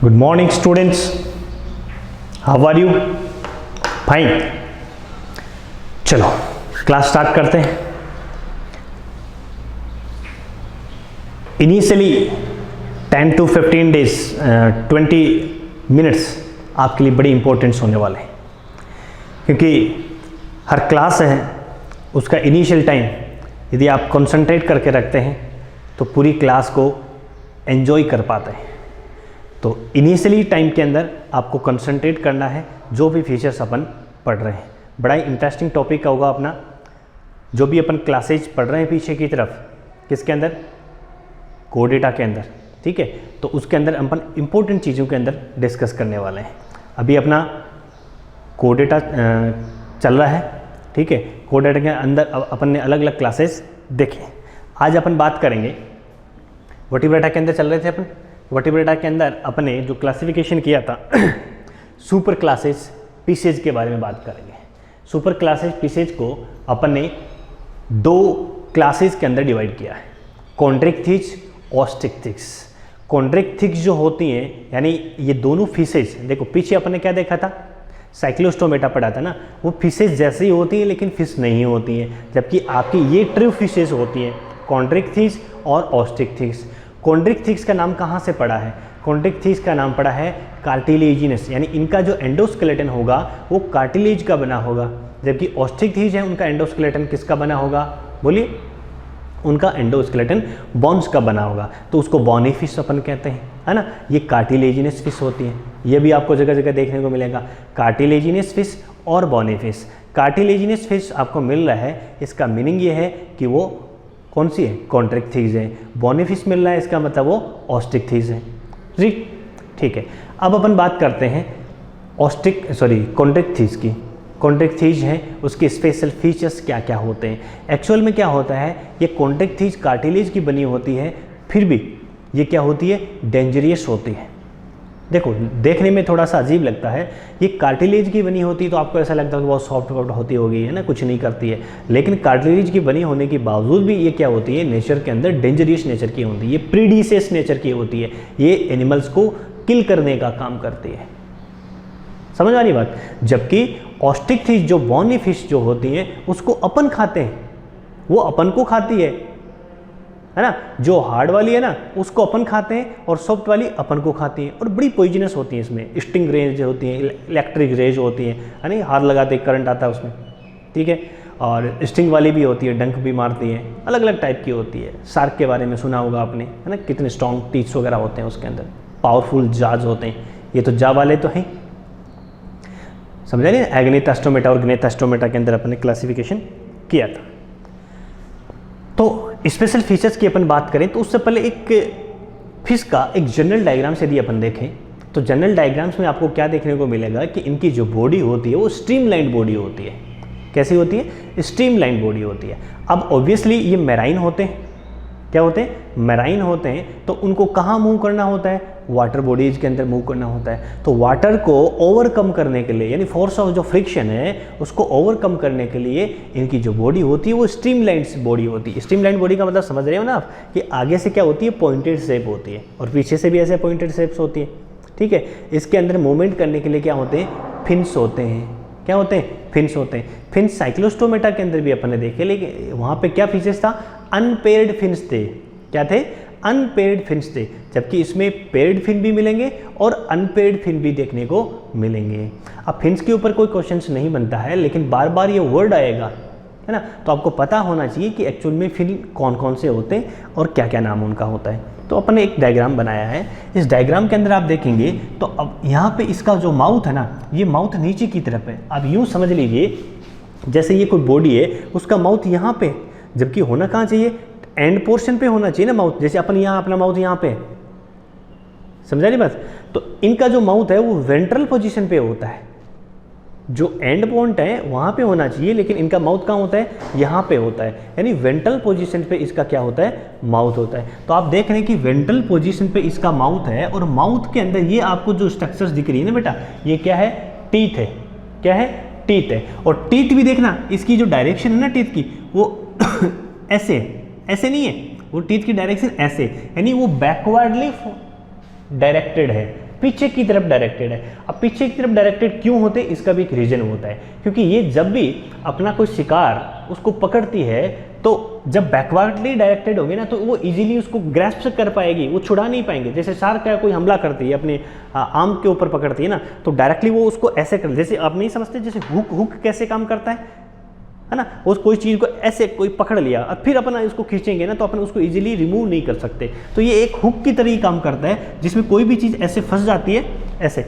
Good morning students. How are you? Fine. चलो class start करते हैं. इनिशियली 10 to 15 days 20 मिनट्स आपके लिए बड़ी इंपॉर्टेंट्स होने वाले हैं, क्योंकि हर क्लास है उसका इनिशियल टाइम यदि आप कंसंट्रेट करके रखते हैं तो पूरी क्लास को एंजॉय कर पाते हैं. तो इनिशियली टाइम के अंदर आपको कंसंट्रेट करना है जो भी फीचर्स अपन पढ़ रहे हैं. बड़ा ही इंटरेस्टिंग टॉपिक का होगा अपना जो भी अपन क्लासेज पढ़ रहे हैं पीछे की तरफ, किसके अंदर, कोड डेटा के अंदर. ठीक है, तो उसके अंदर अपन इंपॉर्टेंट चीज़ों के अंदर डिस्कस करने वाले हैं. अभी अपना कोड डेटा चल रहा है. ठीक है, कोड डेटा के अंदर अपन ने अलग अलग क्लासेस देखे. आज अपन बात करेंगे वर्टिब्रेटा के अंदर चल रहे थे अपन. वर्टिब्रेटा के अंदर अपने जो क्लासिफिकेशन किया था सुपर क्लासेस पीसेज के बारे में बात करेंगे. सुपर क्लासेस पीसेज को अपन ने दो क्लासेस के अंदर डिवाइड किया है, कॉन्ड्रिक्थिस और स्टिक्थिस. कॉन्ड्रिक्थिस जो होती हैं यानी ये दोनों फिशेज, देखो पीछे अपन ने क्या देखा था, साइक्लोस्टोमेटा पढ़ा था ना, वो फिशेज जैसी होती हैं लेकिन फिश नहीं होती हैं, जबकि आपकी ये ट्रू फिशेज होती हैं, कॉन्ड्रिक्थिस और ऑस्टिक्थिस. कॉन्ड्रिक्थिस का नाम कहाँ से पड़ा है, कॉन्ड्रिक्थिस का नाम पड़ा है कार्टिलेजिनस, यानी इनका जो एंडोस्केलेटन होगा वो कार्टिलेज का बना होगा, जबकि ऑस्टिक्थिस है उनका एंडोस्केलेटन किसका बना होगा, बोलिए, उनका एंडोस्केलेटन बोन्स का बना होगा. तो उसको बोनी फिश अपन कहते हैं, है ना. ये कार्टिलेजिनस फिश होती है, ये भी आपको जगह जगह देखने को मिलेगा, कार्टिलेजिनस फिश और बोनी फिश. कार्टिलेजिनस फिश आपको मिल रहा है, इसका मीनिंग ये है कि वो कौन सी है, कॉन्ड्रिक्थिस है. बोनी फिश मिल रहा है, इसका मतलब वो ऑस्टिक्थिस है. ठीक है, अब अपन बात करते हैं कॉन्ड्रिक्थिस की. कॉन्ड्रिक्थिस है, उसके स्पेशल फीचर्स क्या क्या होते हैं. एक्चुअल में क्या होता है, ये कॉन्ड्रिक्थिस कार्टिलेज की बनी होती है, फिर भी ये क्या होती है, डेंजरियस होती है. देखो देखने में थोड़ा सा अजीब लगता है, ये कार्टिलेज की बनी होती है तो आपको ऐसा लगता है कि बहुत सॉफ्ट होती होगी, है ना, कुछ नहीं करती है. लेकिन कार्टिलेज की बनी होने के बावजूद भी ये क्या होती है, नेचर के अंदर डेंजरियस नेचर की होती है, ये प्रीडिसेस नेचर की होती है, ये एनिमल्स को किल करने का काम करती है. समझ आ रही बात. जबकि ऑस्टिक्थिस जो बोनी फिश जो होती है उसको अपन खाते हैं, वो अपन को खाती है ना. जो हार्ड वाली है ना उसको अपन खाते हैं और सॉफ्ट वाली अपन को खाती है, और बड़ी पॉइजनस होती है. इसमें स्टिंग रेज होती है, इलेक्ट्रिक रेज होती है ना, हाथ लगाते करंट आता है उसमें. ठीक है, और स्टिंग वाली भी होती है, डंक भी मारती है, अलग अलग टाइप की होती है. शार्क के बारे में सुना होगा आपने, है ना, कितने स्ट्रॉन्ग टीथ्स वगैरह होते हैं उसके अंदर, पावरफुल जाज होते हैं. ये तो जा वाले तो हैं, समझा नहीं. एग्नेथास्टोमेटा और ग्नेथास्टोमेटा के अंदर अपने क्लासिफिकेशन किया था. तो स्पेशल फीचर्स की अपन बात करें तो उससे पहले एक फिश का एक जनरल डायग्राम से यदि अपन देखें तो जनरल डायग्राम्स में आपको क्या देखने को मिलेगा कि इनकी जो बॉडी होती है वो स्ट्रीमलाइन बॉडी होती है. कैसी होती है, स्ट्रीमलाइन बॉडी होती है. अब ऑब्वियसली ये मैराइन होते हैं, क्या होते हैं, मैराइन होते हैं, तो उनको कहाँ मूव करना होता है, वाटर बॉडीज के अंदर मूव करना होता है. तो वाटर को ओवरकम करने के लिए, यानी फोर्स ऑफ जो फ्रिक्शन है उसको ओवरकम करने के लिए इनकी जो बॉडी होती है वो स्ट्रीमलाइन बॉडी होती है. स्ट्रीमलाइन बॉडी का मतलब समझ रहे हो ना आप, कि आगे से क्या होती है, पॉइंटेड शेप होती है, और पीछे से भी ऐसे पॉइंटेड शेप्स होती है. ठीक है, इसके अंदर मूवमेंट करने के लिए क्या होते हैं, फिन्स होते हैं. क्या होते हैं, फिन्स होते हैं. फिन्स साइक्लोस्टोमेटा के अंदर भी अपन ने देखे, लेकिन वहाँ पे क्या फीचर्स था, अनपेयर्ड फिन्स थे. क्या थे, अनपेयर्ड फिन्स थे. जबकि इसमें पेयर्ड फिन भी मिलेंगे और अनपेयर्ड फिन भी देखने को मिलेंगे. अब फिन्स के ऊपर कोई क्वेश्चंस नहीं बनता है, लेकिन बार बार ये वर्ड आएगा, है ना, तो आपको पता होना चाहिए कि एक्चुअल में फिन कौन कौन से होते हैं और क्या क्या नाम उनका होता है. तो अपन ने एक डायग्राम बनाया है. इस डायग्राम के अंदर आप देखेंगे तो अब यहाँ पे इसका जो माउथ है ना, ये माउथ नीचे की तरफ है. अब यूँ समझ लीजिए जैसे ये कोई बॉडी है, उसका माउथ यहाँ पे, जबकि होना कहाँ चाहिए, एंड पोर्शन पे होना चाहिए ना माउथ. जैसे अपन यहाँ अपना माउथ यहाँ पे, समझा नहीं बस. तो इनका जो माउथ है वो वेंट्रल पोजीशन पे होता है, जो एंड पॉइंट है वहाँ पे होना चाहिए, लेकिन इनका माउथ कहाँ होता है, यहाँ पे होता है. यानी वेंट्रल पोजीशन पे इसका क्या होता है, माउथ होता है. तो आप देख रहे हैं कि वेंट्रल पोजीशन पे इसका माउथ है, और माउथ के अंदर ये आपको जो स्ट्रक्चर्स दिख रही है ना बेटा, ये क्या है, टीथ है. क्या है, टीथ है. और टीथ भी देखना, इसकी जो डायरेक्शन है ना टीथ की, वो ऐसे नहीं है, वो टीथ की डायरेक्शन ऐसे, यानी वो बैकवर्डली डायरेक्टेड है. पीछे की तरफ डायरेक्टेड है। अब पीछे की तरफ डायरेक्टेड क्यों होते हैं, इसका भी एक रीजन होता है, क्योंकि ये जब भी अपना कोई शिकार उसको पकड़ती है तो जब बैकवर्डली डायरेक्टेड होगी ना तो वो इजीली उसको ग्रैस्प कर पाएगी, वो छुड़ा नहीं पाएंगे। जैसे शार्क का कोई हमला करती है, अपने आर्म के ऊपर पकड़ती है ना, तो डायरेक्टली वो उसको ऐसे कर, जैसे आप नहीं समझते जैसे हुक कैसे काम करता है ना, उस कोई चीज़ को ऐसे कोई पकड़ लिया और फिर अपन इसको खींचेंगे ना तो अपन उसको इजीली रिमूव नहीं कर सकते। तो ये एक हुक की तरह ही काम करता है, जिसमें कोई भी चीज़ ऐसे फंस जाती है, ऐसे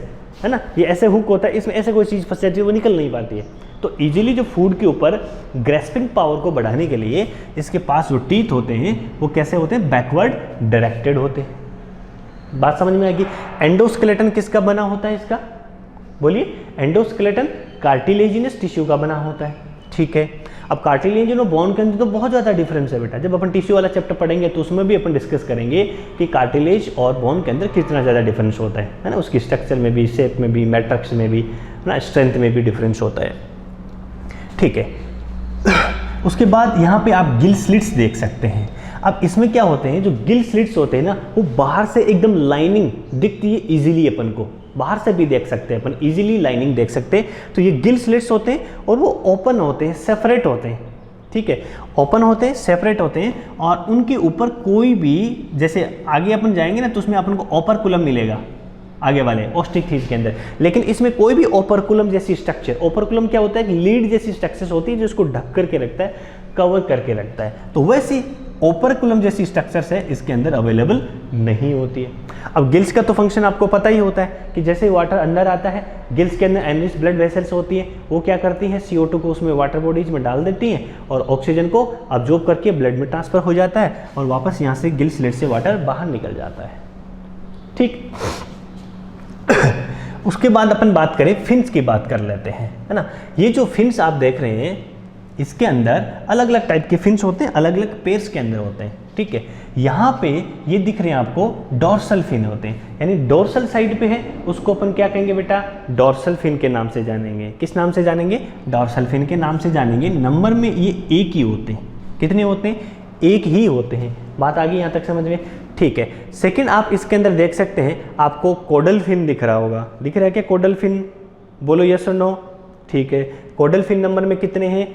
है ना, ये ऐसे हुक होता है, इसमें ऐसे कोई चीज़ फंस जाती है, वो निकल नहीं पाती है। तो इजीली जो फूड के ऊपर ग्रेस्पिंग पावर को बढ़ाने के लिए इसके पास जो टीथ होते हैं वो कैसे होते हैं, बैकवर्ड डायरेक्टेड होते हैं। बात समझ में आएगी। एंडोस्केलेटन किसका बना होता है इसका, बोलिए। एंडोस्केलेटन कार्टिलेजिनस टिश्यू का बना होता है, ठीक है। अब कार्टिलेज और बोन के अंदर तो बहुत ज़्यादा डिफरेंस है बेटा, जब अपन टिश्यू वाला चैप्टर पढ़ेंगे तो उसमें भी अपन डिस्कस करेंगे कि कार्टिलेज और बोन के अंदर कितना ज़्यादा डिफरेंस होता है ना, उसकी स्ट्रक्चर में भी, शेप में भी, मैट्रिक्स में भी ना, स्ट्रेंथ में भी डिफरेंस होता है, ठीक है। उसके बाद यहाँ पे आप गिल स्लिट्स देख सकते हैं। अब इसमें क्या होते हैं, जो गिल स्लिट्स होते हैं ना वो बाहर से एकदम लाइनिंग दिखती है इजीली, अपन को बाहर से भी देख सकते हैं अपन, इजीली लाइनिंग देख सकते हैं। तो ये गिल स्लिट्स होते हैं और वो ओपन होते हैं, सेपरेट होते हैं, ठीक है, ओपन होते हैं, सेपरेट होते हैं और उनके ऊपर कोई भी, जैसे आगे अपन जाएंगे ना तो उसमें अपन को ओपरकुलम मिलेगा आगे वाले ऑस्टिक थीथ के अंदर, लेकिन इसमें कोई भी ओपरकुलम जैसी स्ट्रक्चर, ओपरकुलम क्या होता है कि लीड जैसी स्ट्रक्चर होती है जो इसको ढक करके रखता है, कवर करके रखता है, तो वैसी ओपरकुलम जैसी स्ट्रक्चर्स है इसके अंदर अवेलेबल नहीं होती है। अब गिल्स का तो फंक्शन आपको पता ही होता है कि जैसे वाटर अंदर आता है, गिल्स के अंदर एनरिच्ड ब्लड वेसल्स होती है, वो क्या करती हैं, CO2 को उसमें वाटर बॉडीज में डाल देती हैं और ऑक्सीजन को अब्जॉर्ब करके ब्लड में ट्रांसफर हो जाता है और वापस यहाँ से गिल स्लिट से वाटर बाहर निकल जाता है, ठीक। उसके बाद अपन बात करें फिन्स की बात कर लेते हैं, है ना। ये जो फिन्स आप देख रहे हैं इसके अंदर अलग अलग टाइप के फिन्स होते हैं, अलग अलग पेयर्स के अंदर होते हैं, ठीक है। यहाँ पे ये दिख रहे हैं आपको डॉर्सल फिन होते हैं, यानी डॉर्सल साइड पे है उसको अपन क्या कहेंगे बेटा, डॉर्सल फिन के नाम से जानेंगे। किस नाम से जानेंगे, डॉर्सल फिन के नाम से जानेंगे। नंबर में ये एक ही होते हैं, कितने होते हैं, एक ही होते हैं। बात आ गई यहाँ तक समझ में, ठीक है। सेकंड आप इसके अंदर देख सकते हैं, आपको कोडल फिन दिख रहा होगा, दिख रहा है क्या कोडल फिन, बोलो यस और नो, ठीक है। कोडल फिन नंबर में कितने हैं,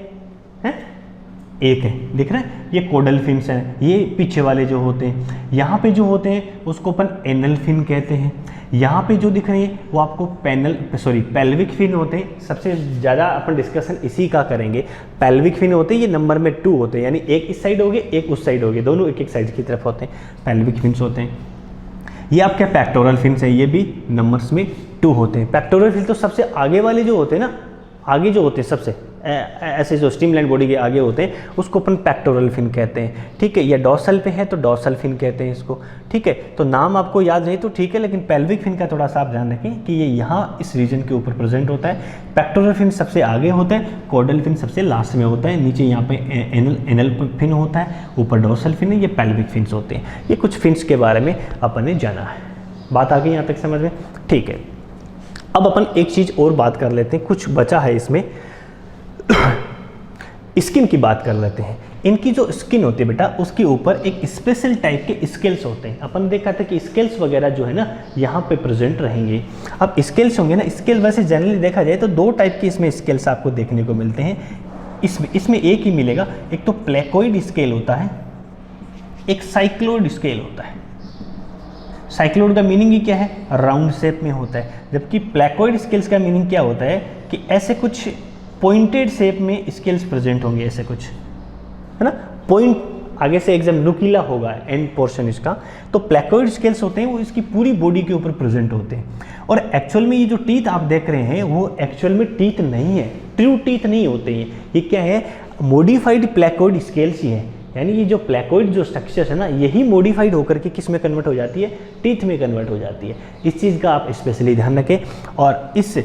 एक है, दिख रहा है, ये कोडल फिन्स हैं। ये पीछे वाले जो होते हैं, यहाँ पे जो होते हैं उसको अपन एनल फिन कहते हैं। यहाँ पे जो दिख रहे हैं वो आपको पेल्विक फिन होते हैं। सबसे ज़्यादा अपन डिस्कशन इसी का करेंगे। पेल्विक फिन होते हैं, ये नंबर में 2 होते हैं, यानी एक इस साइड हो गए, एक उस साइड हो गए, दोनों एक एक साइड की तरफ होते हैं, पेल्विक फिन्स होते हैं। ये आपके पेक्टोरल फिन्स है, ये भी नंबर्स में 2 होते हैं। पेक्टोरल फिन तो सबसे आगे वाले जो होते हैं ना, आगे जो होते हैं सबसे ऐसे जो स्ट्रीमलाइन बॉडी के आगे होते हैं उसको अपन पेक्टोरल फिन कहते हैं, ठीक है। या डॉर्सल पे है तो डॉर्सल फिन कहते हैं इसको, ठीक है। तो नाम आपको याद रहे तो ठीक है, लेकिन पेल्विक फिन का थोड़ा सा आप ध्यान रखें कि ये यहाँ इस रीजन के ऊपर प्रेजेंट होता है। पेक्टोरल फिन सबसे आगे होता है, कोडल फिन सबसे लास्ट में होता है, नीचे यहाँ पे एनल फिन होता है, ऊपर डॉर्सल फिन है, ये पेल्विक फिन्स होते हैं। ये कुछ फिन्स के बारे में अपन ने जाना है। बात आ गई यहाँ तक समझ में, ठीक है। अब अपन एक चीज़ और बात कर लेते हैं, कुछ बचा है इसमें, स्किन की बात कर लेते हैं। इनकी जो स्किन होती है बेटा उसके ऊपर एक स्पेशल टाइप के स्केल्स होते हैं। अपन देखा था कि स्केल्स वगैरह जो है ना यहाँ पे प्रेजेंट रहेंगे। अब स्केल्स होंगे ना, स्केल वैसे जनरली देखा जाए तो 2 टाइप के इसमें स्केल्स आपको देखने को मिलते हैं। इसमें एक ही मिलेगा, एक तो प्लेकोइड स्केल होता है, एक साइक्लोइड स्केल होता है। साइक्लोइड का मीनिंग ही क्या है, राउंड शेप में होता है, जबकि प्लेकोइड स्केल्स का मीनिंग क्या होता है कि ऐसे कुछ पॉइंटेड शेप में स्केल्स प्रेजेंट होंगे, ऐसे कुछ, है ना, पॉइंट आगे से एकदम नुकीला होगा एंड पोर्शन इसका। तो प्लेकोइड स्केल्स होते हैं वो इसकी पूरी बॉडी के ऊपर प्रेजेंट होते हैं। और एक्चुअल में ये जो टीथ आप देख रहे हैं वो एक्चुअल में टीथ नहीं है, ट्रू टीथ नहीं होते हैं, ये क्या है, मॉडिफाइड प्लेकोइड स्केल्स ही है। यानी ये जो प्लेकोइड जो स्ट्रक्चर है ना, यही मॉडिफाइड होकर के किस में कन्वर्ट हो जाती है, टीथ में कन्वर्ट हो जाती है। इस चीज़ का आप स्पेशली ध्यान रखें। और इस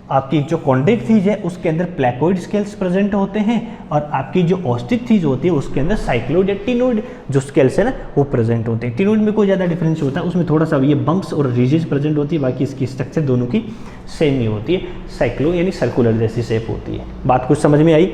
आपकी जो कॉन्ड्रिक थीज है उसके अंदर प्लेकोइड स्केल्स प्रेजेंट होते हैं और आपकी जो ऑस्टिक थीज होती है उसके अंदर साइक्लोइड या टिनोइड जो स्केल्स है ना वो प्रेजेंट होते हैं। टिनोइड में कोई ज़्यादा डिफरेंस होता है, उसमें थोड़ा सा ये बम्प्स और रीजेस प्रेजेंट होती है, बाकी इसकी स्ट्रक्चर दोनों की सेम ही होती है। साइक्लो यानी सर्कुलर जैसी शेप होती है। बात कुछ समझ में आई?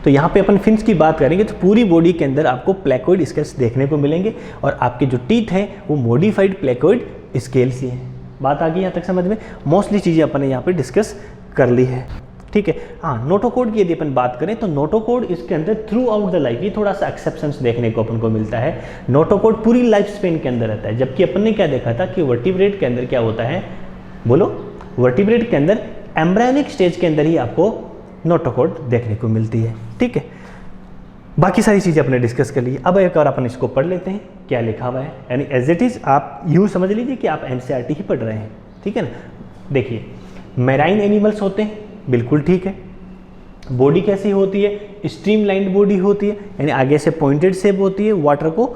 तो यहाँ पे अपन फिन्स की बात करेंगे तो पूरी बॉडी के अंदर आपको प्लेकोइड स्केल्स देखने को मिलेंगे और आपके जो टीथ हैं वो मॉडिफाइड प्लेकोइड स्केल्स ही हैं। बात आ गई यहाँ तक समझ में? मोस्टली चीज़ें अपन ने यहाँ पे डिस्कस कर ली है, ठीक है। हाँ, नोटोकोड की यदि अपन बात करें तो नोटोकोड इसके अंदर थ्रू आउट द लाइफ, ये थोड़ा सा एक्सेप्शंस देखने को अपन को मिलता है। नोटोकोड पूरी लाइफ स्पेन के अंदर रहता है, जबकि अपन ने क्या देखा था कि वर्टिब्रेट के अंदर क्या होता है, बोलो, वर्टिब्रेट के अंदर एम्ब्रायनिक स्टेज के अंदर ही आपको नोटोकोड देखने को मिलती है, ठीक है। बाकी सारी चीज़ें अपने डिस्कस कर ली। अब एक और अपन इसको पढ़ लेते हैं क्या लिखा हुआ है, यानी एज इट इज़ आप यूँ समझ लीजिए कि आप एनसीईआरटी ही पढ़ रहे हैं, ठीक है ना। देखिए, मैराइन एनिमल्स होते हैं, बिल्कुल ठीक है। बॉडी कैसी होती है, स्ट्रीमलाइंड बॉडी होती है, यानी आगे से पॉइंटेड शेप होती है वाटर को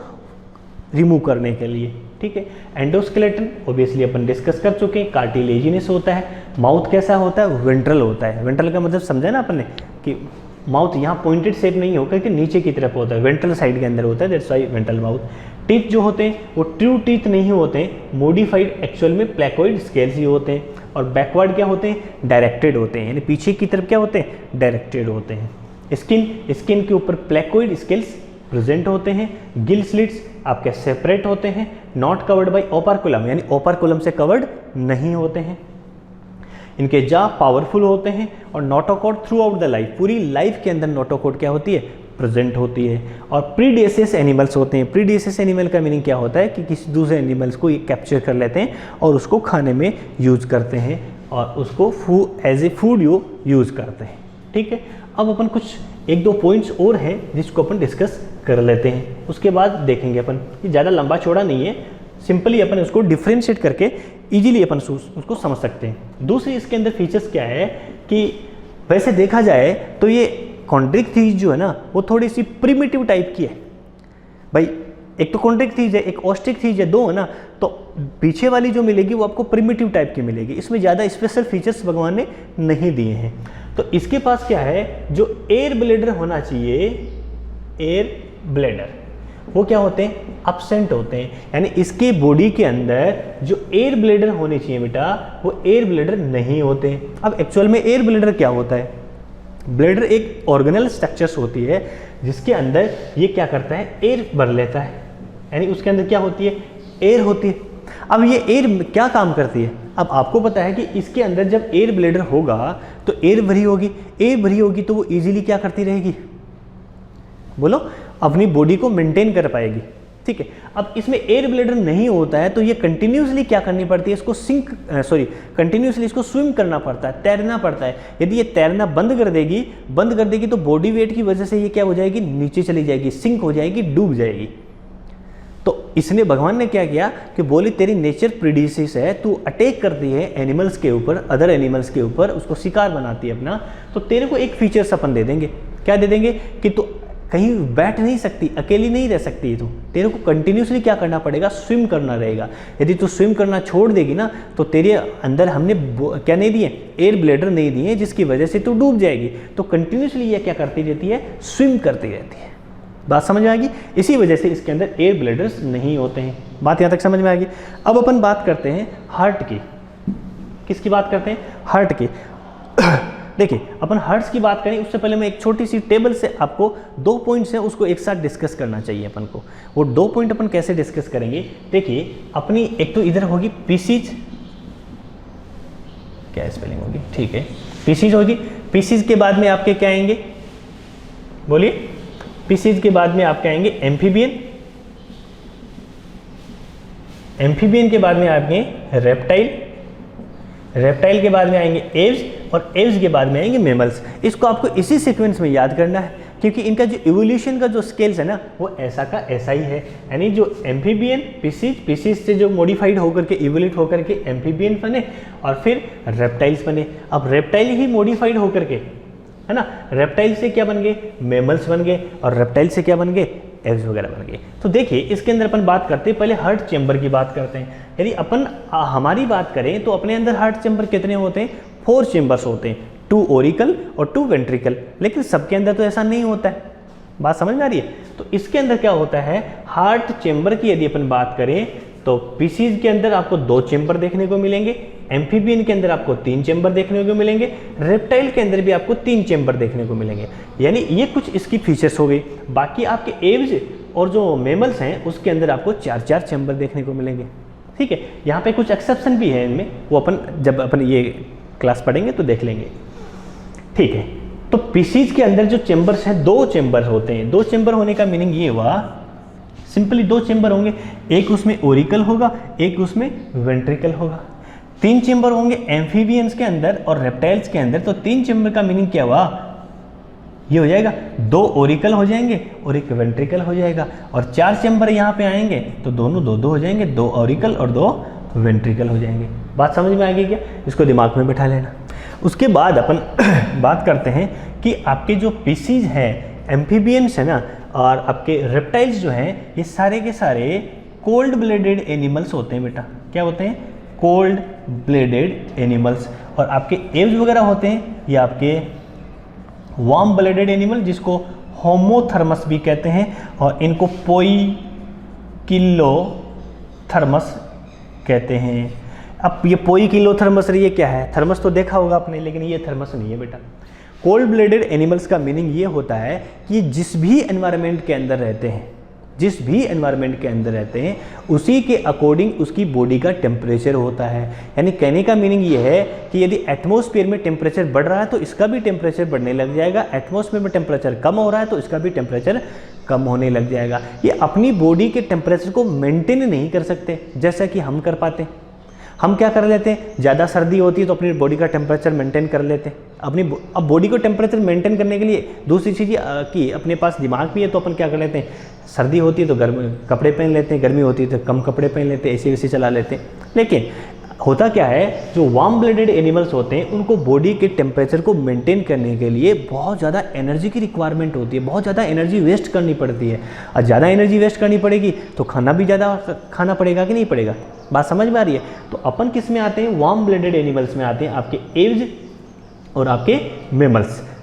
रिमूव करने के लिए, ठीक है। एंडोस्केलेटन ऑब्वियसली अपन डिस्कस कर चुके हैं, कार्टिलेजिनस होता है। माउथ कैसा होता है, वेंट्रल होता है। वेंट्रल का मतलब समझा ना अपन ने कि माउथ यहाँ पॉइंटेड शेप नहीं होकर कि नीचे की तरफ होता है, वेंट्रल साइड के अंदर होता है, that's why ventral mouth. Teeth जो होते हैं वो ट्रू टीथ नहीं होते हैं, मॉडिफाइड एक्चुअल में प्लेकोइड स्केल्स ही होते हैं। और बैकवर्ड क्या होते हैं, डायरेक्टेड होते हैं, यानी पीछे की तरफ क्या होते हैं, डायरेक्टेड होते हैं। स्किन के ऊपर प्लेकोइड स्केल्स प्रेजेंट होते हैं। गिल स्लिट्स आपके सेपरेट होते हैं, नॉट कवर्ड बाय ओपर्कुलम, यानी ओपर्कुलम से कवर्ड नहीं होते हैं। इनके जा पावरफुल होते हैं। और notochord through out the life, पूरी लाइफ के अंदर नोटोकोड क्या होती है, प्रेजेंट होती है। और प्रीडेसियस एनिमल्स होते हैं। प्रीडेसियस एनिमल का मीनिंग क्या होता है कि किसी दूसरे एनिमल्स को ये कैप्चर कर लेते हैं और उसको खाने में यूज करते हैं और उसको एज ए फूड यूज करते हैं, ठीक है। अब अपन कुछ एक दो पॉइंट्स और हैं जिसको अपन डिस्कस कर लेते हैं, उसके बाद देखेंगे अपन। ये ज़्यादा लंबा चौड़ा नहीं है, सिंपली अपन उसको डिफ्रेंशिएट करके इजीली अपन उसको समझ सकते हैं। दूसरी इसके अंदर फीचर्स क्या है कि वैसे देखा जाए तो ये कॉन्ड्रिक थीज जो है ना वो थोड़ी सी प्रिमिटिव टाइप की है भाई। एक तो कॉन्ड्रिक थीज है, एक ऑस्ट्रिक थीज है, दो है ना। तो पीछे वाली जो मिलेगी वो आपको प्रिमिटिव टाइप की मिलेगी, इसमें ज़्यादा स्पेशल फीचर्स भगवान ने नहीं दिए हैं। तो इसके पास क्या है, जो एयर ब्लेडर होना चाहिए, एयर ब्लेडर, वो क्या होते हैं, एब्सेंट होते हैं। यानी इसके बॉडी के अंदर जो एयर ब्लेडर होने चाहिए बेटा, वो एयर ब्लेडर नहीं होते हैं। अब एक्चुअल में एयर ब्लेडर क्या होता है, ब्लेडर एक ऑर्गेनल स्ट्रक्चर्स होती है जिसके अंदर ये क्या करता है, एयर भर लेता है, यानी उसके अंदर क्या होती है, एयर होती है। अब ये एयर क्या काम करती है, अब आपको पता है कि इसके अंदर जब एयर ब्लेडर होगा तो एयर भरी होगी, एयर भरी होगी तो वो इजीली क्या करती रहेगी, बोलो, अपनी बॉडी को मेंटेन कर पाएगी, ठीक है। अब इसमें एयर ब्लेडर नहीं होता है तो ये कंटिन्यूसली क्या करनी पड़ती है, इसको कंटिन्यूसली इसको स्विम करना पड़ता है, तैरना पड़ता है। यदि ये तैरना बंद कर देगी तो बॉडी वेट की वजह से ये क्या हो जाएगी, नीचे चली जाएगी, सिंक हो जाएगी, डूब जाएगी। तो इसने भगवान ने क्या किया कि बोली तेरी नेचर प्रीडिसेस है, तू अटैक करती है एनिमल्स के ऊपर, अदर एनिमल्स के ऊपर, उसको शिकार बनाती है अपना, तो तेरे को एक फीचर्स अपन दे देंगे। क्या दे देंगे कि तू कहीं बैठ नहीं सकती, अकेली नहीं रह सकती तू, तेरे को कंटिन्यूसली क्या करना पड़ेगा, स्विम करना रहेगा। यदि तू स्विम करना छोड़ देगी ना तो तेरे अंदर हमने क्या नहीं दिए, एयर ब्लेडर नहीं दिए, जिसकी वजह से तू डूब जाएगी। तो कंटिन्यूसली ये क्या करती रहती है, स्विम करती रहती है। बात समझ में आएगी, इसी वजह से इसके अंदर एयर ब्लेडर्स नहीं होते हैं। बात यहाँ तक समझ में आएगी। अब अपन बात करते हैं हार्ट की। किसकी बात करते हैं, हार्ट की। देखिए, अपन हार्ट्स की बात करें उससे पहले मैं एक छोटी सी टेबल से आपको दो पॉइंट्स हैं उसको एक साथ डिस्कस करना चाहिए अपन को। वो दो पॉइंट अपन कैसे डिस्कस करेंगे, देखिए अपनी एक तो इधर होगी पीसीज, क्या स्पेलिंग होगी, ठीक है, पीसीज होगी। पीसीज के बाद में आपके क्या आएंगे, बोलिए, पीसीज के बाद में आपके आएंगे एम्फीबियन, एम्फीबियन के बाद में आएंगे रेप्टाइल, रेप्टाइल के बाद में आएंगे एव्स, और एव्स के बाद में आएंगे मेमल्स। इसको आपको इसी सीक्वेंस में याद करना है क्योंकि इनका जो इवोल्यूशन का जो स्केल्स है ना वो ऐसा का ऐसा ही है। यानी जो एम्फीबियन, पीसीज से जो मॉडिफाइड होकर के इवोल्यूट होकर के एम्फीबियन बने और फिर रेप्टाइल्स बने। अब रेप्टाइल ही मॉडिफाइड होकर के, है ना, रेप्टाइल से क्या बन गए, मेमल्स बन गए, और रेप्टाइल से क्या बन गए, एव्स वगैरह बन गए। तो देखिए इसके अंदर अपन बात करते हैं, पहले हार्ट चैम्बर की बात करते हैं। यदि अपन हमारी बात करें तो अपने अंदर हार्ट चैम्बर कितने होते हैं, 4 चैम्बर्स होते हैं, 2 ओरिकल और 2 वेंट्रिकल। लेकिन सबके अंदर तो ऐसा नहीं होता है, बात समझ में आ रही है। तो इसके अंदर क्या होता है, हार्ट चैम्बर की यदि अपन बात करें तो पीसीज के अंदर आपको 2 चैम्बर देखने को मिलेंगे, एम्फीबियन के अंदर आपको 3 चैम्बर देखने को मिलेंगे, रेप्टाइल के अंदर भी आपको 3 चैम्बर देखने को मिलेंगे। यानी ये कुछ इसकी फीचर्स हो गई। बाकी आपके एव्स और जो मेमल्स हैं उसके अंदर आपको 4-4 चैम्बर देखने को मिलेंगे। ठीक है, यहाँ पे कुछ एक्सेप्शन भी है इनमें, वो अपन जब अपन ये क्लास पढ़ेंगे तो देख लेंगे। ठीक है, तो पीसीज के अंदर जो चेंबर्स हैं, 2 चेंबर होते हैं। 2 चेंबर होने का मीनिंग ये हुआ, सिंपली 2 चेंबर होंगे, एक उसमें ओरिकल होगा, एक उसमें वेंट्रिकल होगा। 3 चेंबर होंगे एम्फीबियंस के अंदर और रेप्टाइल्स के अंदर। तो 3 चेंबर का मीनिंग क्या हुआ, ये हो जाएगा 2 ओरिकल हो जाएंगे और एक वेंट्रिकल हो जाएगा। और 4 चेंबर यहाँ पे आएंगे तो दोनों 2-2 हो जाएंगे, 2 ओरिकल और 2 वेंट्रिकल हो जाएंगे। बात समझ में आ गई क्या? इसको दिमाग में बिठा लेना। उसके बाद अपन बात करते हैं कि आपके जो पीसीज हैं, एम्फीबियंस है ना, और आपके रेप्टाइल्स जो हैं, ये सारे के सारे कोल्ड ब्लडेड एनिमल्स होते हैं बेटा। क्या होते हैं? Cold blooded animals. और आपके एव्स वगैरह होते हैं, ये आपके वार्म ब्लडेड एनिमल, जिसको होमोथर्मस भी कहते हैं, और इनको पोइकिलोथर्मस कहते हैं। अब ये पोइकिलोथर्मस ये क्या है? थर्मस तो देखा होगा आपने, लेकिन ये थर्मस नहीं है बेटा। कोल्ड ब्लडेड एनिमल्स का मीनिंग ये होता है कि जिस भी एनवायरनमेंट के अंदर रहते हैं, जिस भी एनवायरनमेंट के अंदर रहते हैं, उसी के अकॉर्डिंग उसकी बॉडी का टेम्परेचर होता है। यानी कहने का मीनिंग ये है कि यदि एटमॉस्फेयर में टेम्परेचर बढ़ रहा है तो इसका भी टेम्परेचर बढ़ने लग जाएगा, एटमॉस्फेयर में टेम्परेचर कम हो रहा है तो इसका भी टेम्परेचर कम होने लग जाएगा। ये अपनी बॉडी के टेम्परेचर को मेंटेन नहीं कर सकते जैसा कि हम कर पाते। हम क्या कर लेते हैं, ज़्यादा सर्दी होती है तो अपनी बॉडी का टेम्परेचर मेंटेन कर लेते हैं। अब बॉडी को टेम्परेचर मेंटेन करने के लिए दूसरी चीज़ कि अपने पास दिमाग भी है, तो अपन क्या कर लेते हैं, सर्दी होती है तो गर्म कपड़े पहन लेते हैं, गर्मी होती है तो कम कपड़े पहन लेते हैं, ऐसे वैसे चला लेते हैं। लेकिन होता क्या है, जो वार्म ब्लडेड एनिमल्स होते हैं उनको बॉडी के टेम्परेचर को मेंटेन करने के लिए बहुत ज़्यादा एनर्जी की रिक्वायरमेंट होती है, बहुत ज़्यादा एनर्जी वेस्ट करनी पड़ती है। और ज़्यादा एनर्जी वेस्ट करनी पड़ेगी तो खाना भी ज़्यादा खाना पड़ेगा कि नहीं पड़ेगा? बात समझ में आ रही है? तो अपन किस में आते हैं? वार्म ब्लडेड एनिमल्स में आते हैं, आपके एव्स और आपके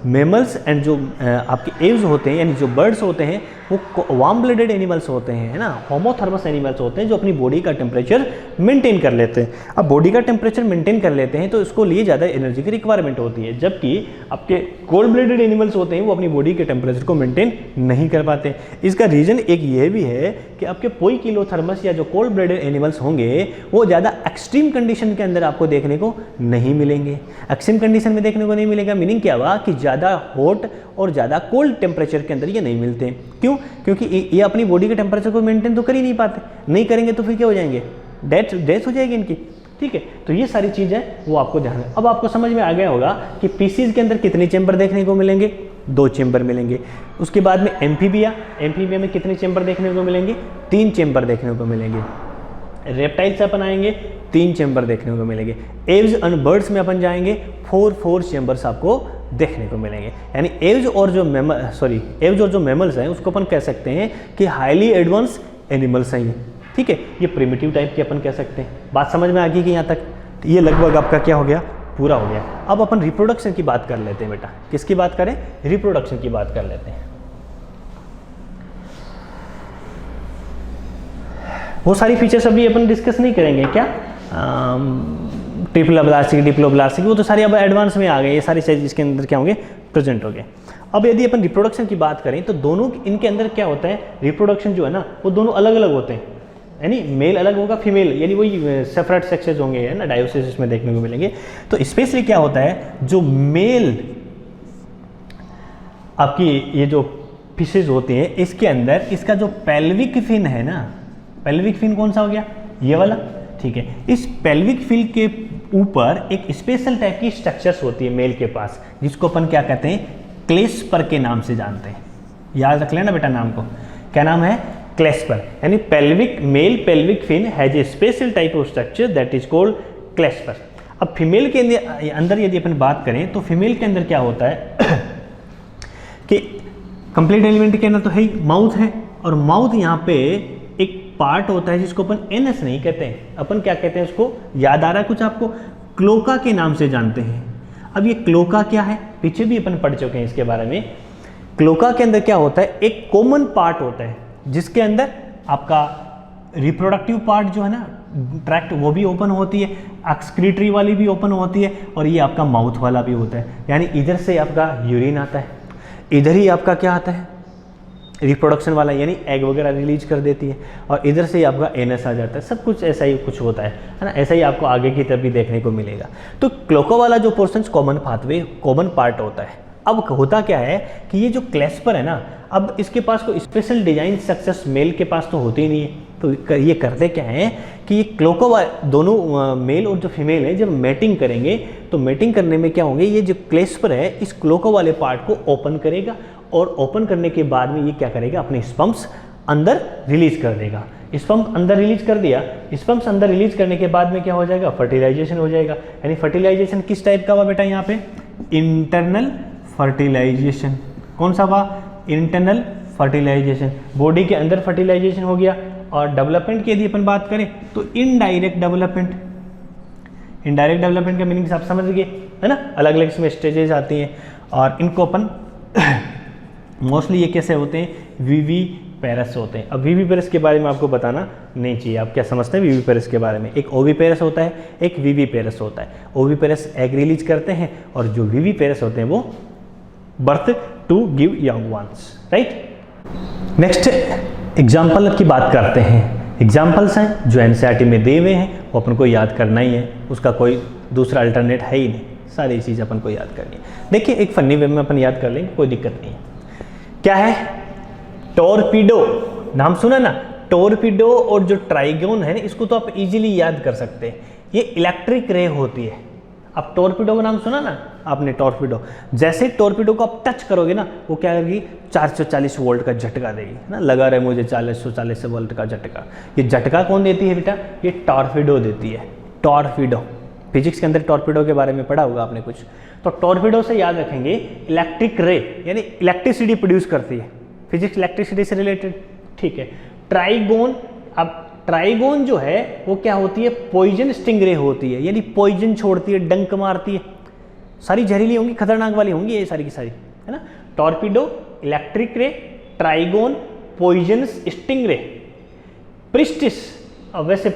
मेमल्स एंड जो आपके एव्स होते हैं, यानी जो बर्ड्स होते हैं, वो वार्म ब्लडेड एनिमल्स होते हैं, है ना, होमोथर्मस एनिमल्स होते हैं, जो अपनी बॉडी का टेम्परेचर मेंटेन कर लेते हैं। अब बॉडी का टेम्परेचर मेंटेन कर लेते हैं तो इसको लिए ज़्यादा एनर्जी की रिक्वायरमेंट होती है, जबकि आपके कोल्ड ब्लडेड एनिमल्स होते हैं वो अपनी बॉडी के टेम्परेचर को मेंटेन नहीं कर पाते। इसका रीज़न एक ये भी है कि आपके पोइकिलोथर्मस या जो कोल्ड ब्लडेड एनिमल्स होंगे वो ज़्यादा एक्सट्रीम कंडीशन के अंदर आपको देखने को नहीं मिलेंगे। एक्सट्रीम कंडीशन में देखने को नहीं मिलेगा मीनिंग क्या हुआ कि ज़्यादा हॉट और ज़्यादा कोल्ड टेम्परेचर के अंदर ये नहीं मिलते। क्यों? क्योंकि ये अपनी बॉडी के टेम्परेचर को मेंटेन तो कर ही नहीं पाते, नहीं करेंगे तो फिर क्या हो जाएंगे, डेथ हो जाएगी इनकी। ठीक है, तो ये सारी चीज़ें वो आपको ध्यान में। अब आपको समझ में आ गया होगा कि पीसीज के अंदर कितने चेंबर देखने को मिलेंगे, 2 चेंबर मिलेंगे। उसके बाद में एम्फीबिया में कितने चेंबर देखने को मिलेंगे, 3 चेंबर देखने को मिलेंगे। रेप्टाइल से अपन आएंगे, 3 चेंबर देखने को मिलेंगे। एव्स एंड बर्ड्स में अपन जाएंगे, 4 चेंबर्स आपको देखने को मिलेंगे। यानी एव्स और जो मेमल्स हैं उसको अपन कह सकते हैं कि हाईली एडवांस एनिमल्स हैं ये। ठीक है, ये प्रिमिटिव टाइप के अपन कह सकते हैं। बात समझ में आ गई कि यहाँ तक? ये लगभग आपका क्या हो गया, पूरा हो गया। अब अपन रिप्रोडक्शन की बात कर लेते हैं बेटा। किसकी बात करें? रिप्रोडक्शन की बात कर लेते हैं। वो सारी फीचर्स अभी अपन डिस्कस नहीं करेंगे क्या, ट्रिप्लोब्लास्टिक, डिप्लोब्लास्टिक, वो तो सारी अब एडवांस में आ गए। ये सारी चीज़ इसके अंदर क्या होंगे, प्रेजेंट हो गए। अब यदि अपन रिप्रोडक्शन की बात करें तो दोनों इनके अंदर क्या होता है, रिप्रोडक्शन जो है ना वो दोनों अलग अलग होते हैं। यानी मेल अलग होगा, फीमेल यानी वही सेपरेट सेक्सेस होंगे, है ना, डायोसिस में देखने को मिलेंगे। तो स्पेशली क्या होता है, जो मेल आपकी ये जो फिशेज होती हैं इसके अंदर इसका जो पेल्विक फिन है ना, पेल्विक फिन कौन सा हो गया, ये वाला। ठीक है, इस पेल्विक फिन के ऊपर एक स्पेशल टाइप की स्ट्रक्चर्स होती है मेल के पास, जिसको अपन क्या कहते हैं, क्लेस्पर के नाम से जानते हैं। याद रख लेना बेटा नाम को, क्या नाम है, क्लेस्पर। यानी male pelvic fin has a special type of structure that is called clasper. अब फीमेल के अंदर यदि अपन बात करें तो फीमेल के अंदर क्या होता है कि कंप्लीट एलिमेंट के अंदर तो है ही माउथ है, और माउथ यहाँ पे एक पार्ट होता है जिसको अपन एनस नहीं कहते हैं, अपन क्या कहते हैं उसको, याद आ रहा है कुछ आपको, क्लोका के नाम से जानते हैं। अब ये क्लोका क्या है, पीछे भी अपन पढ़ चुके हैं इसके बारे में। क्लोका के अंदर क्या होता है, एक कॉमन पार्ट होता है जिसके अंदर आपका रिप्रोडक्टिव पार्ट जो है ना, ट्रैक्ट, वो भी ओपन होती है, एक्सक्रीटरी वाली भी ओपन होती है, और ये आपका माउथ वाला भी होता है। यानी इधर से आपका यूरिन आता है, इधर ही आपका क्या आता है, रिप्रोडक्शन वाला, यानी एग वगैरह रिलीज कर देती है, और इधर से ही आपका एनएस आ जाता है। सब कुछ ऐसा ही कुछ होता है ना, ऐसा ही आपको आगे की तरफ भी देखने को मिलेगा। तो क्लोका वाला जो portion common pathway, common part होता है। अब होता क्या है कि ये जो क्लैस्पर है ना, अब इसके पास कोई स्पेशल डिजाइन सक्सेस मेल के पास तो होती ही नहीं है। तो ये करते क्या है कि ये क्लोका दोनों मेल और जो फीमेल है जब मैटिंग करेंगे, तो मैटिंग करने में क्या होंगे, ये जो क्लैस्पर है इस क्लोका वाले पार्ट को ओपन करेगा, और ओपन करने के बाद में ये क्या करेगा, अपने स्पर्म्स अंदर रिलीज कर देगा। स्पर्म अंदर रिलीज कर दिया, स्पर्म्स अंदर रिलीज करने के बाद में क्या हो जाएगा, फर्टिलाइजेशन हो जाएगा। यानी फर्टिलाइजेशन किस टाइप का हुआ बेटा, यहाँ पे इंटरनल फर्टिलाइजेशन। कौन सा हुआ, इंटरनल फर्टिलाइजेशन, बॉडी के अंदर फर्टिलाइजेशन हो गया। और डेवलपमेंट की यदि अपन बात करें तो इनडायरेक्ट डेवलपमेंट। इनडायरेक्ट डेवलपमेंट का मीनिंग आप समझ गए है ना, अलग अलग इसमें स्टेजेस आती हैं, और इनको अपन मोस्टली ये कैसे होते हैं, वीवी पेरस होते हैं। अब वीवी पेरस के बारे में आपको बताना नहीं चाहिए, आप क्या समझते हैं वीवी पेरस के बारे में। एक ओवी पेरस होता है, एक वीवी पेरस होता है। ओवी पेरस एग रिलीज करते हैं, और जो वीवी पेरस होते हैं वो birth to give young ones, right. Next example की बात करते हैं। एग्जाम्पल्स हैं जो एनसीईआरटी में दिए हुए हैं, वो अपन को याद करना ही है, उसका कोई दूसरा अल्टरनेट है ही नहीं, सारी चीज़ अपन को याद करनी है। देखिए एक फनी वे में अपन याद कर लेंगे, कोई दिक्कत नहीं है। क्या है, टॉर्पीडो, नाम सुना ना, टॉर्पीडो और जो ट्राइगोन है ना, इसको तो आप इजीली याद कर सकते हैं, ये इलेक्ट्रिक रे होती है। अब टॉर्पीडो का नाम सुना ना आपने, टॉर्पीडो, जैसे टॉर्पीडो को आप टच करोगे ना, वो क्या करेगी, 440 वोल्ट का झटका देगी ना, लगा रहे मुझे 440 वोल्ट का झटका। ये झटका कौन देती है बेटा, ये टॉर्पीडो देती है। टॉर्पीडो, फिजिक्स के अंदर टॉर्पीडो के बारे में पढ़ा होगा आपने कुछ, तो टॉर्पीडो से याद रखेंगे इलेक्ट्रिक रे, यानी इलेक्ट्रिसिटी प्रोड्यूस करती है। फिजिक्स इलेक्ट्रिसिटी से रिलेटेड, ठीक है। ट्राइगोन, अब ट्राइगोन जो है वो क्या होती है, पॉइजन स्टिंग रे होती है, यानी पॉइजन छोड़ती है, डंक मारती है, सारी जहरीली होंगी, खतरनाक वाली होंगी ये सारी की सारी, है ना। Torpedo, electric ray, trygon, poison sting ray, pristis. अब वैसे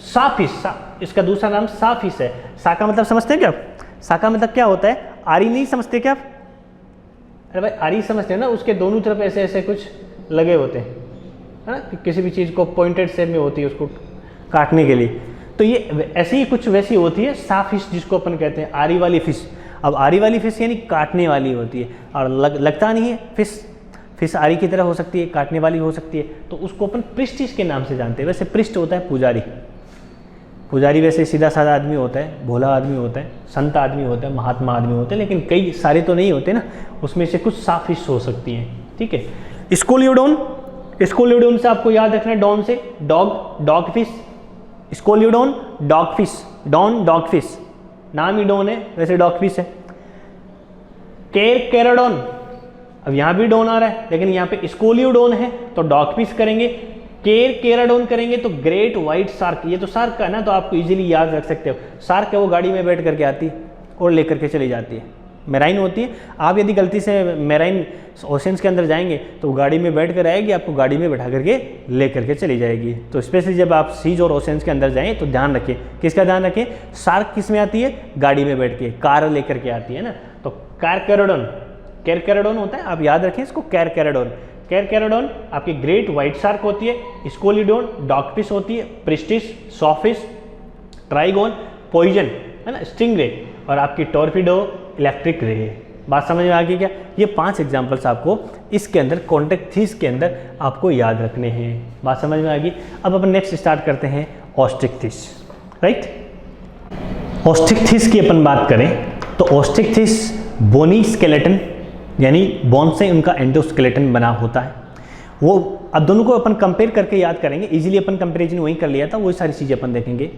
साफिस, इसका दूसरा नाम साफिस है। सा का मतलब समझते हैं क्या, सा का मतलब क्या होता है, आरी नहीं समझते क्या आप, अरे भाई आरी समझते हैं ना, उसके दोनों तरफ ऐसे ऐसे कुछ लगे होते हैं, है ना, कि किसी भी चीज़ को पॉइंटेड शेप में होती है उसको काटने के लिए, तो ये ऐसी ही कुछ वैसी होती है सा फिश, जिसको अपन कहते हैं आरी वाली फिश। अब आरी वाली फिश यानी काटने वाली होती है, और लगता नहीं है फिश आरी की तरह हो सकती है, काटने वाली हो सकती है, तो उसको अपन पृष्ठ के नाम से जानते हैं। वैसे पृष्ठ होता है पुजारी, पुजारी वैसे सीधा साधा आदमी होता है, भोला आदमी होता है, संत आदमी होता है, महात्मा आदमी होते हैं, लेकिन कई सारे तो नहीं होते ना, उसमें से कुछ साफिश हो सकती हैं, ठीक है। स्कोलियोडोन, स्कोलियोडोन से आपको याद रखना है, डॉन से dog fish, scoliodon dog fish, dog fish, नाम ही डॉन है वैसे डॉग फिश है। केराडोन, अब यहाँ भी डॉन आ रहा है, लेकिन यहाँ पे स्कोलियोडोन है तो डॉग फिश करेंगे। केराडोन करेंगे तो ग्रेट व्हाइट शार्क, ये तो शार्क का है ना, तो आपको इजीली याद रख सकते हो। शार्क है वो गाड़ी में बैठ करके आती है और लेकर के चली जाती है, मेराइन होती है। आप यदि गलती से मेराइन ओशंस के अंदर जाएंगे तो गाड़ी में बैठ कर आएगी, आपको गाड़ी में बैठा करके ले करके चली जाएगी। तो स्पेशली जब आप सीज और ओशंस के अंदर जाएं तो ध्यान रखें, किसका ध्यान रखें, शार्क किस में आती है, गाड़ी में बैठ के, कार लेकर के आती है ना। तो कैरकेराडोन होता है, आप याद रखें इसको, कैरकेराडोन आपकी ग्रेट व्हाइट शार्क होती है, स्कोलिडोन डॉगफिश होती है, प्रिस्टिस सॉफिश, ट्राइगोन पॉइजन है ना, स्टिंगरे, और आपकी टॉर्पीडो इलेक्ट्रिक रे। बात समझ में आ गई क्या? ये 5 एग्जांपल्स आपको इसके अंदर कॉन्टेक्ट थीस के अंदर आपको याद रखने हैं। बात समझ में आ गई। अब अपन नेक्स्ट स्टार्ट करते हैं ऑस्टिक थीस, राइट। ऑस्टिक थीस की अपन बात करें तो ऑस्टिक थीस बोनी स्केलेटन, यानी बोन से उनका एंडोस्केलेटन बना होता है। वो अब दोनों को अपन कंपेयर करके याद करेंगे, इजीली अपन कंपेरिजन वही कर लिया था, वही सारी चीज़ें अपन देखेंगे।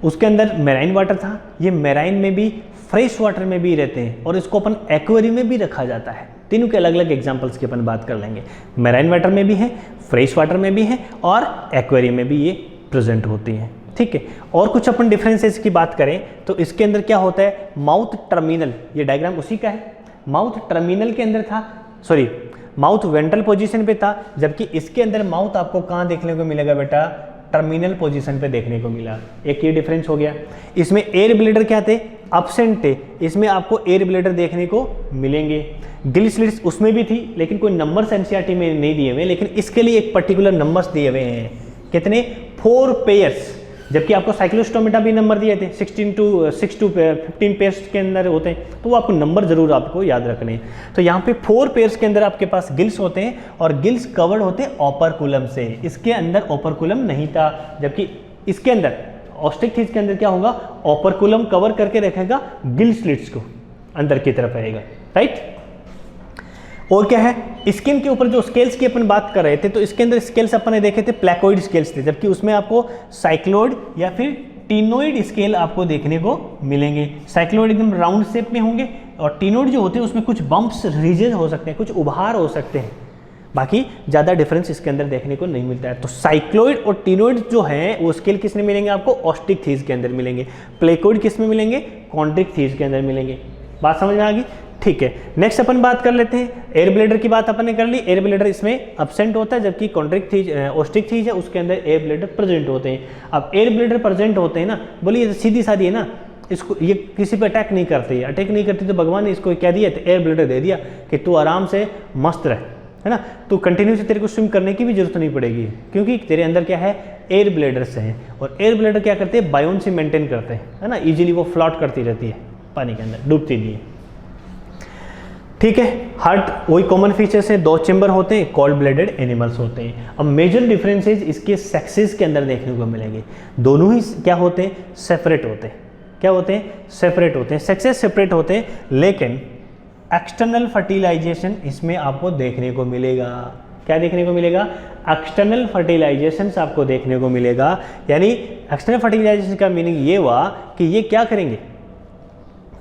उसके अंदर मेराइन वाटर था, ये मेराइन में भी फ्रेश वाटर में भी रहते हैं, और इसको अपन एक्वेरियम में भी रखा जाता है। तीनों के अलग अलग एग्जांपल्स की अपन बात कर लेंगे। मेराइन वाटर में भी है, फ्रेश वाटर में भी है, और एक्वेरियम में भी ये प्रेजेंट होती हैं, ठीक है। और कुछ अपन डिफरेंसेस की बात करें तो इसके अंदर क्या होता है, माउथ टर्मिनल, ये डायग्राम उसी का है, माउथ टर्मिनल के अंदर था, माउथ वेंट्रल पोजीशन पे था, जबकि इसके अंदर माउथ आपको कहाँ देखने को मिलेगा बेटा, टर्मिनल पोजीशन पे देखने को मिला। एक ये डिफरेंस हो गया। इसमें एयर ब्लैडर क्या थे, एब्सेंट थे, इसमें आपको एयर ब्लैडर देखने को मिलेंगे। गिल स्लिट्स उसमें भी थी लेकिन कोई नंबर्स एनसीईआरटी में नहीं दिए हुए, लेकिन इसके लिए एक पर्टिकुलर नंबर्स दिए हुए हैं। कितने, 4 पेयर्स, जबकि आपको साइक्लोस्टोमेटा भी नंबर दिए थे 6 to 15 पेयर्स के अंदर होते हैं, तो वो आपको नंबर जरूर आपको याद रखने हैं। तो यहाँ पे 4 पेयर्स के अंदर आपके पास गिल्स होते हैं और गिल्स कवर्ड होते हैं ओपरकुलम से। इसके अंदर ओपरकुलम नहीं था, जबकि इसके अंदर ऑस्ट्रिच के अंदर क्या होगा, ओपरकुलम कवर करके रखेगा गिल स्लिट्स को, अंदर की तरफ रहेगा, राइट। और क्या है, स्किन के ऊपर जो स्केल्स की अपन बात कर रहे थे, तो इसके अंदर स्केल्स अपन ने देखे थे प्लेकोइड स्केल्स थे, जबकि उसमें आपको साइक्लोइड या फिर टीनोइड स्केल आपको देखने को मिलेंगे। साइक्लोइड एकदम राउंड शेप में होंगे और टीनोइड जो होते हैं उसमें कुछ बम्प्स, रीजेस हो सकते हैं, कुछ उभार हो सकते हैं, बाकी ज़्यादा डिफरेंस इसके अंदर देखने को नहीं मिलता है। तो साइक्लोइड और टीनोइड जो है वो स्केल किस में मिलेंगे आपको, ऑस्टिक के अंदर मिलेंगे। प्लेकोइड किस में मिलेंगे, कॉन्ड्रिक के अंदर मिलेंगे। बात समझ में आ गई, ठीक है। नेक्स्ट अपन बात कर लेते हैं, एयर ब्लैडर की बात अपन ने कर ली। एयर ब्लैडर इसमें एब्सेंट होता है, जबकि कॉन्ड्रिक ऑस्टिक है उसके अंदर एयर ब्लैडर प्रेजेंट होते हैं। अब एयर ब्लैडर प्रेजेंट होते हैं ना, बोलिए सीधी सादी है ना, इसको ये किसी पे अटैक नहीं करती, अटैक नहीं करती तो भगवान ने इसको क्या दिया, एयर ब्लैडर दे दिया कि तू आराम से मस्त रहे, है ना, तो कंटिन्यू से तेरे को स्विम करने की भी जरूरत नहीं पड़ेगी, क्योंकि तेरे अंदर क्या है, एयर ब्लैडर्स हैं। और एयर ब्लैडर क्या करते हैं, बायोन्सी मेंटेन करते हैं, है ना, इजीली वो फ्लोट करती रहती है पानी के अंदर, डूबती नहीं है, ठीक है। हार्ट वही कॉमन फीचर्स हैं, 2 चेंबर होते हैं, कोल्ड ब्लडेड एनिमल्स होते हैं। अब मेजर डिफरेंसेस इसके सेक्सेस के अंदर देखने को मिलेंगे, दोनों ही क्या होते हैं, सेपरेट होते हैं। क्या होते हैं, सेपरेट होते हैं, सेक्सेस सेपरेट होते हैं, लेकिन एक्सटर्नल फर्टिलाइजेशन इसमें आपको देखने को मिलेगा। क्या देखने को मिलेगा, एक्सटर्नल फर्टिलाइजेशन आपको देखने को मिलेगा। यानी एक्सटर्नल फर्टिलाइजेशन का मीनिंग ये हुआ कि ये क्या करेंगे,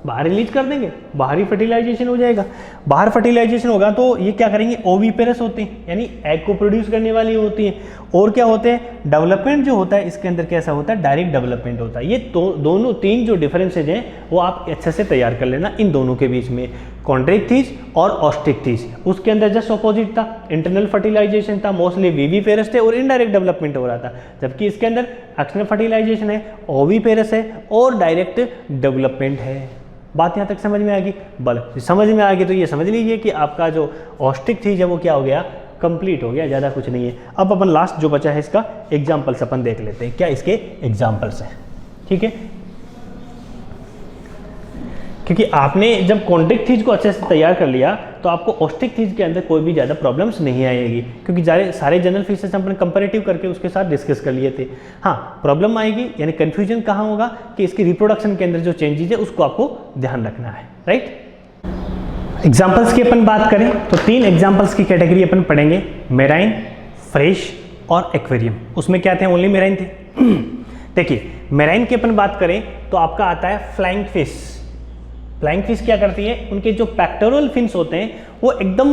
बाहर रिलीज कर देंगे, बाहरी फर्टिलाइजेशन हो जाएगा। बाहर फर्टिलाइजेशन होगा तो ये क्या करेंगे, ओविपेरस होते हैं, यानी एग को प्रोड्यूस करने वाली होती हैं। और क्या होते हैं, डेवलपमेंट जो होता है इसके अंदर कैसा होता है, डायरेक्ट डेवलपमेंट होता है। ये दोनों 3 जो डिफरेंसेज हैं वो आप अच्छे से तैयार कर लेना इन दोनों के बीच में। कॉन्ड्रिक्थिस और ऑस्टिक्थिस, उसके अंदर जस्ट ऑपोजिट था, इंटरनल फर्टिलाइजेशन था, मोस्टली विविपेरस थे और इनडायरेक्ट डेवलपमेंट हो रहा था। जबकि इसके अंदर एक्सटर्नल फर्टिलाइजेशन है, ओविपेरस है और डायरेक्ट डेवलपमेंट है। बात यहाँ तक समझ में आ गई, बल समझ में आ गई तो ये समझ लीजिए कि आपका जो ऑस्टिक्थिस है वो क्या हो गया, कंप्लीट हो गया, ज़्यादा कुछ नहीं है। अब अपन लास्ट जो बचा है इसका एग्जाम्पल्स अपन देख लेते हैं, क्या इसके एग्जाम्पल्स हैं, ठीक है। क्योंकि आपने जब कॉन्ड्रिक्थिस को अच्छे से तैयार कर लिया तो आपको ऑस्टिक्थिस के अंदर कोई भी ज़्यादा प्रॉब्लम्स नहीं आएगी, क्योंकि सारे जनरल फीचर्स हमने कंपैरेटिव करके उसके साथ डिस्कस कर लिए थे। हाँ, प्रॉब्लम आएगी यानी कन्फ्यूजन कहाँ होगा कि इसकी रिप्रोडक्शन के अंदर जो चेंजेस है उसको आपको ध्यान रखना है, राइट। एग्जाम्पल्स की अपन बात करें तो 3 एग्जाम्पल्स की कैटेगरी अपन पढ़ेंगे, मेराइन, फ्रेश और एक्वेरियम। उसमें क्या थे, ओनली मेराइन थे। देखिए मेराइन की अपन बात करें तो आपका आता है फ्लाइंग फिश। फ्लाइंग फिश क्या करती है, उनके जो पेक्टोरल फिन्स होते हैं वो एकदम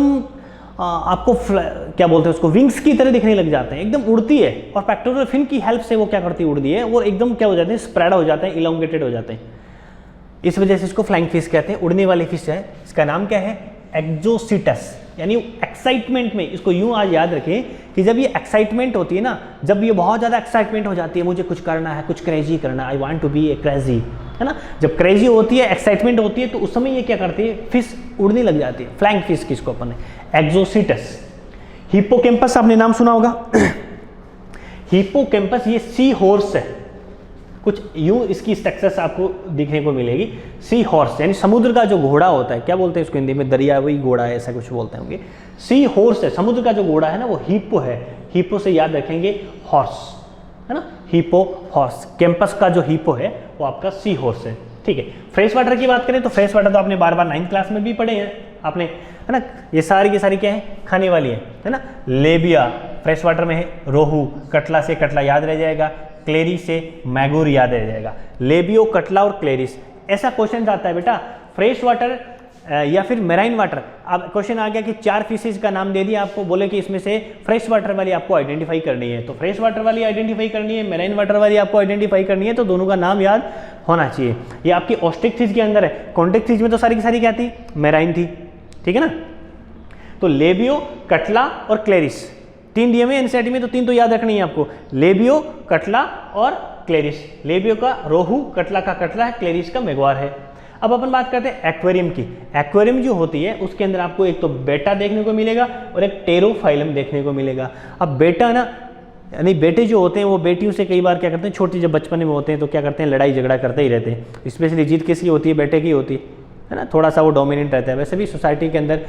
आपको क्या बोलते हैं उसको, विंग्स की तरह दिखने लग जाते हैं, एकदम उड़ती है। और पेक्टोरल फिन की हेल्प से वो क्या करती है, उड़ती है, वो एकदम क्या हो जाते हैं, स्प्रेड हो जाते हैं, इलोंगेटेड हो जाते हैं। इस वजह से इसको फ्लाइंग फिश कहते हैं, उड़ने वाली फिश है। इसका नाम क्या है, एक्जोसिटस, यानी एक्साइटमेंट में। इसको यूं आज याद रखें कि जब ये एक्साइटमेंट होती है ना, जब ये बहुत ज़्यादा एक्साइटमेंट हो जाती है, मुझे कुछ करना है, कुछ क्रेजी करना, I want to be a crazy, है ना, जब क्रेजी होती है, एक्साइटमेंट होती है, तो उस समय ये क्या करती है, फिश उड़ने लग जाती है। फ्लाइंग फिश किसको अपन है, एक्जोसिटस। हिप्पोकैम्पस आपने नाम सुना होगा। हिप्पोकैम्पस ये सी हॉर्स है, कुछ यूं इसकी स्ट्रक्चर्स आपको दिखने को मिलेगी। सी हॉर्स यानी समुद्र का जो घोड़ा होता है, क्या बोलते हैं इसको हिंदी में, दरियावी घोड़ा है, ऐसा कुछ बोलते होंगे। सी हॉर्स है, समुद्र का जो घोड़ा है ना वो हिप्पो है। हिप्पो से याद रखेंगे हॉर्स, है ना, हिप्पो हॉर्स। कैंपस का जो हिप्पो है वो आपका सी हॉर्स है, ठीक है। फ्रेश वाटर की बात करें तो फ्रेश वाटर तो आपने बार बार 9th क्लास में भी पढ़े हैं आपने, है ना। ये सारी की सारी क्या है, खाने वाली है ना। लेबिया फ्रेश वाटर में है, रोहू, कटला से कटला याद रह जाएगा, क्लेरिस से मैगूर याद रह जाएगा। लेबियो, कटला और क्लेरिस, ऐसा क्वेश्चन आता है बेटा फ्रेश वाटर या फिर मेराइन वाटर। अब क्वेश्चन आ गया कि 4 फिशेज का नाम दे दिया आपको, बोले कि इसमें से फ्रेश वाटर वाली आपको आइडेंटिफाई करनी है, तो फ्रेश वाटर वाली आइडेंटिफाई करनी है, मेराइन वाटर वाली आपको आइडेंटिफाई करनी है, तो दोनों का नाम याद होना चाहिए। ये आपकी ऑस्टिक्थिस के अंदर है, कॉन्टिक्थिस में तो सारी की सारी क्या थी, मेराइन थी, ठीक है ना। तो लेबियो, कटला और क्लेरिस 3 दिए हुए एनसीईआरटी में, तो 3 तो याद रखनी है आपको, लेबियो, कटला और क्लेरिस। लेबियो का रोहू, कटला का कटला है, क्लेरिस का मैग्वार है। अब अपन बात करते हैं एक्वेरियम की। एक्वेरियम जो होती है उसके अंदर आपको एक तो बेटा देखने को मिलेगा और एक टेरोफाइलम देखने को मिलेगा। अब बेटा ना, यानी बेटे जो होते हैं वो बेटियों से कई बार क्या करते हैं, छोटी जब बचपन में होते हैं तो क्या करते हैं, लड़ाई झगड़ा करते ही रहते हैं। स्पेशली जीत किसकी होती है, बेटे की होती है ना, थोड़ा सा वो डोमिनेंट रहता है। वैसे भी सोसाइटी के अंदर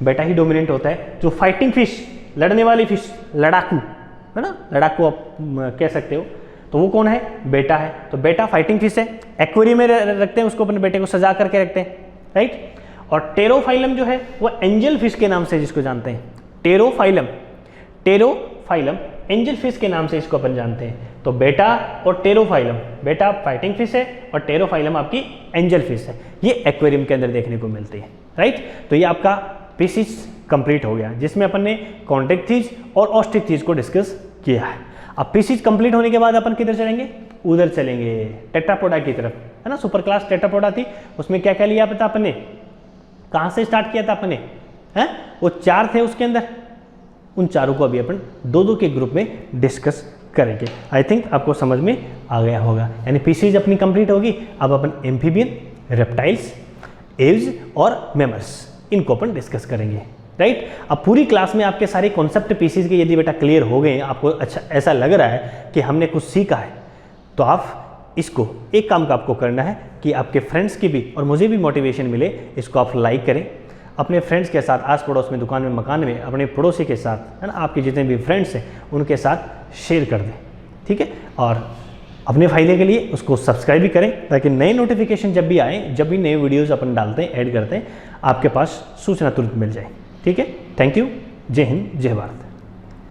बेटा ही डोमिनेंट होता है। जो फाइटिंग फिश, लड़ने वाली फिश, लड़ाकू है ना, लड़ाकू आप कह सकते हो, तो वो कौन है, बेटा है। तो बेटा फाइटिंग फिश है, एक्वेरियम में रखते हैं उसको, अपने बेटे को सजा करके रखते हैं, राइट। और टेरोफाइलम जो है वो एंजल फिश के नाम से जिसको जानते हैं, टेरोफाइलम, टेरोफाइलम एंजल फिश के नाम से इसको अपन जानते हैं। तो बेटा और टेरोफाइलम, बेटा फाइटिंग फिश है और टेरोफाइलम आपकी एंजल फिश है, ये एक्वेरियम के अंदर देखने को मिलती है, राइट। तो ये आपका पीसीज कंप्लीट हो गया, जिसमें अपन ने कॉन्टैक्ट थीज और ऑस्ट्रिच थीज को डिस्कस किया है। अब पीसीज कंप्लीट होने के बाद अपन किधर चलेंगे, उधर चलेंगे टेट्रापोडा की तरफ, है ना। सुपर क्लास टेट्रापोडा थी, उसमें क्या क्या लिया पता अपन ने, कहाँ से स्टार्ट किया था अपन ने, हैं वो 4 थे उसके अंदर, उन चारों को अभी अपन 2-2 के ग्रुप में डिस्कस करेंगे। आई थिंक आपको समझ में आ गया होगा। यानी पीसीज अपनी कंप्लीट होगी। अब अपन एम्फीबियन, रेप्टाइल्स, एव्स और मेमल्स, इनको अपन डिस्कस करेंगे, राइट। अब पूरी क्लास में आपके सारे कॉन्सेप्ट पीसीज के यदि बेटा क्लियर हो गए, आपको अच्छा ऐसा लग रहा है कि हमने कुछ सीखा है, तो आप इसको एक काम का आपको करना है कि आपके फ्रेंड्स की भी और मुझे भी मोटिवेशन मिले, इसको आप लाइक करें, अपने फ्रेंड्स के साथ, आस पड़ोस में, दुकान में, मकान में, अपने पड़ोसी के साथ, है ना, आपके जितने भी फ्रेंड्स हैं उनके साथ शेयर कर दें, ठीक है। और अपने फायदे के लिए उसको सब्सक्राइब भी करें, ताकि नए नोटिफिकेशन जब भी आए, जब भी नए वीडियोस अपन डालते हैं, ऐड करते हैं, आपके पास सूचना तुरंत मिल जाए, ठीक है। Thank you. जय हिंद, जय भारत।